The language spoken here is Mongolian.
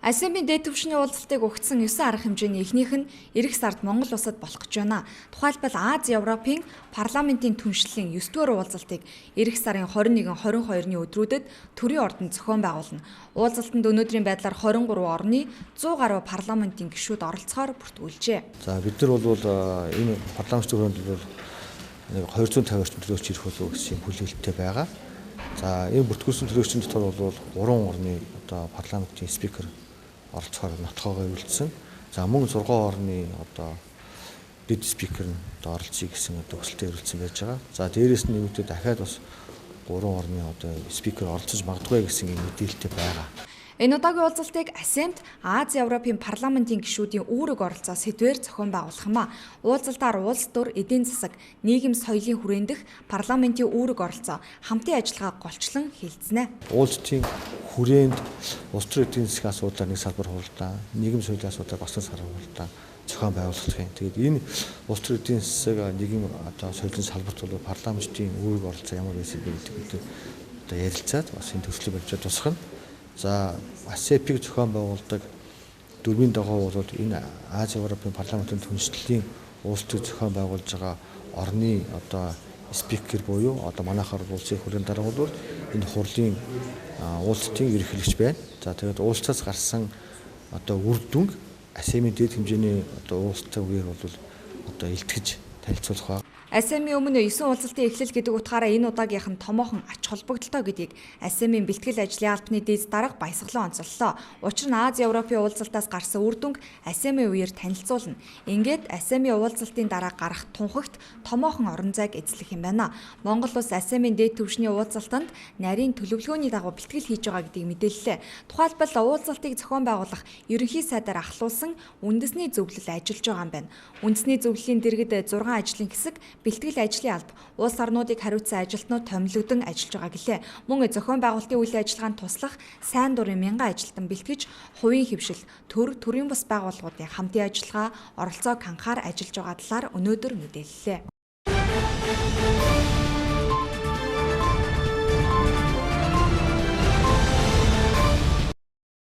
ASEAN-ийн дээд түвшний уулзалтыг өгсөн 9 арга хэмжээний эхнийх нь эх сард Монгол улсад болох гэж байна. Тухайлбал Аз-Европын парламентын түншлэлийн 9-р уулзалтыг эх сарын 21-22-ны өдрүүдэд төрийн ордонд зохион байгуулна. Уулзалтанд өнөөдрийн байдлаар 23 орны 100 гаруй парламентын гишүүд оролцохоор бүртгүүлжээ. За бид нар бол энэ парламентын хүрээнд бол 250 орчим төлөөлөгч ирэх болов гэсэн хүлээлттэй байгаа. За энэ бүртгүүлсэн төлөөлөгчийн дотор бол 3 орны парламентын спикер оролцохоор нотгоогоо үйлдсэн. За мөн 6 орны дэд спикер нь оролцъё гэсэн төсөлтөд ирүүлсэн байж байгаа. За дээрээс нь нэмэгдээд дахиад бас 3 орны спикер оролцож магадгүй гэсэн мэдээлэлтэй байгаа. Энэ удаагийн уулзалтыг ASEAN-д Аз-Европын парламентын гишүүдийн үүрэг оролцоо сэдвээр зохион байгуулах юм а. Уулзалтаар улс төр, эдийн засаг, нийгэм соёлын хүрээнд дэх парламентын үүрэг оролцоо хамтын ажиллагааг голчлон хилцэнэ. Уулзалтын хүрээнд улс төр, эдийн засгийн асуудлаар нэг салбар хуралдаан, нийгэм соёлын асуудлаар бас нэг салбар хуралдаан зохион байгуулах юм. Тэгээд энэ улс төр, эдийн засаг, нийгэм соёлын салбарт бол парламентын үүрэг оролцоо ямар байсан бэ гэдэг ярилцаад бас энэ төслийг барьж тусах нь. За ASEP-ийг зохион байгуулдаг дөрвийн дагуу бол энэ Аз-Европын парламентын түншлэлийн уулзалтыг зохион байгуулж байгаа орны спикер буюу манайхаар улсын хурлын дарга бол энэ хурлын уулзалтын ерөнхийлөгч байна. За тэгээд уулзалтаас гарсан үр дүнг ASEAN-ийн дэд хэмжээний уулзалтын үеэр бол илтгэж танилцуулах ба. ASEAN-ийн өмнө 9 уулзалтын эхлэл гэдэг утгаараа энэ удаагийнх нь томоохон ач холбогдолтой гэдгийг ASEAN-ийн бэлтгэл ажлын албаны дээд дарга баясгалан онцоллоо. Учир нь Аз-Европын уулзалтаас гарсан үр дүнг ASEAN-ийн үеэр танилцуулна. Ингээд ASEAN-ийн уулзалтын дараа гарах тунхагт томоохон орон зайг эзлэх юм байна. Монгол улс ASEAN-ийн дээд түвшний уулзалтанд нарийн төлөвлөгөөний дагуу бэлтгэл хийж байгаа гэдгийг мэдээллээ. Тухайлбал уулзалтыг зохион байгуулах ерөнхий сайдаар ахлуулсан үндэсний зөвлөл ажиллаж байгаа юм байна. Үндэсний зөвлөлийн дэргэд 6 ажлын хэсэг бэлтгэл ажлын алба, улс орнуудыг хариуцсан ажилтнууд томилогдсон ажиллаж байгаа гэлээ. Мөн зохион байгуулалтын үйл ажиллагаанд туслах сайн дурын 1000 ажилтан бэлтгэж, хувийн хэвшил, төрийн бус байгууллагуудын хамтын ажиллагаа, оролцоог хангахаар ажиллаж байгаа талаар өнөөдөр мэдээллээ.